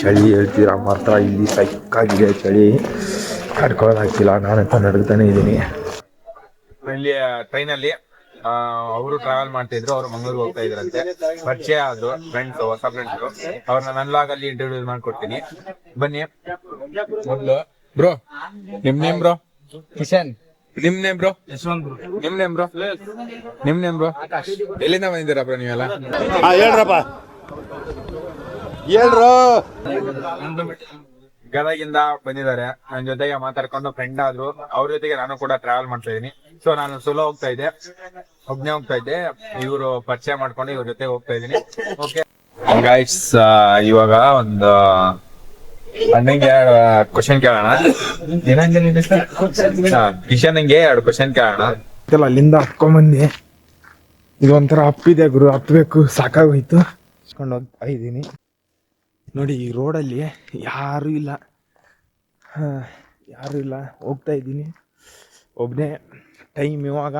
ಚಳಿ ಹೇಳ್ತೀರಾ ಮಾತ್ರ ಇಲ್ಲಿ ಸೈಕಾಗಿದೆ ಚಳಿ ಕಡ್ಕೊಳ್ಳೋದಾಗ್ತಿಲ್ಲ. ನಾನಂತ ನಡುಗ್ತಾನೆ ಇದ್ದೀನಿ. ಇಲ್ಲಿ ಟ್ರೈನಲ್ಲಿ ಅವರು ಟ್ರಾವೆಲ್ ಮಾಡ್ತಿದ್ರು. ಅವ್ರು ಮಂಗಳೂರಿಗೆ ಹೋಗ್ತಾ ಇದ್ರಂತೆ. ಪರಿಚಯ ಆದ್ರು ಫ್ರೆಂಡ್ಸ್, ಹೊಸ ಫ್ರೆಂಡ್ಸ್. ಅವ್ರನ್ನ ನನ್ನ ಲಾಗಲ್ಲಿ ಇಂಟ್ರೊಡ್ಯೂಸ್ ಮಾಡ್ಕೊಡ್ತೀನಿ, ಬನ್ನಿ. ಮೊದಲು ಬ್ರೋ, ನಿಮ್ ನೇಮ್ ಬ್ರೋ? ಕಿಶನ್. ನಿಮ್ ನೇಮ್ ಬ್ರೋ? ಯಶವಂತ್ ಬ್ರೋ. ನಿಮ್ ನೇಮ್ ಬ್ರೋ? ನಿಮ್ ನೇಮ್ ಬ್ರೋ? ಎಲ್ಲಿಂದ ಬಂದಿದ್ದೀರಾ ಬ್ರೋ ನೀವೆಲ್ಲ? ಹೇಳ್ರಪ್ಪ, ಹೇಳ್ರು. ಗದಗಿಂದ ಬಂದಿದ್ದಾರೆ. ನನ್ನ ಜೊತೆಗೆ ಮಾತಾಡ್ಕೊಂಡು ಫ್ರೆಂಡ್ ಆದ್ರು. ಅವ್ರ ಜೊತೆಗೆ ನಾನು ಕೂಡ ಟ್ರಾವೆಲ್ ಮಾಡ್ತಾ ಇದೀನಿ. ಸೊ ನಾನು ಸೋಲೋ ಹೋಗ್ತಾ ಇದ್ದೆ, ಒಬ್ನೇ ಹೋಗ್ತಾ ಇದ್ದೆ. ಇವರು ಪರಿಚಯ ಮಾಡ್ಕೊಂಡು ಇವ್ರ ಜೊತೆ ಹೋಗ್ತಾ ಇದೀನಿ. ಓಕೆ ಗೈಸ್, ಇವಾಗ ಒಂದು ಅಣ್ಣಂಗೆ ಕ್ವಶನ್ ಕೇಳೋಣ. ಕಿಶನ್ಗೆ 2 ಕ್ವಶನ್ ಕೇಳೋಣ. ಅಲ್ಲಿಂದ ಹತ್ಕೊಂಡ್ಬಂದಿ. ಇದೊಂಥರ ಅಪ್ಪಿದೆ ಗುರು, ಹತ್ಬೇಕು, ಸಾಕಾಗೋಯ್ತು. ಹಚ್ಕೊಂಡು ಹೋಗ್ತಾ ಇದ್ದೀನಿ. ನೋಡಿ ಈ ರೋಡಲ್ಲಿ ಯಾರೂ ಇಲ್ಲ, ಹೋಗ್ತಾ ಇದ್ದೀನಿ ಒಬ್ಬನೇ. ಟೈಮ್ ಇವಾಗ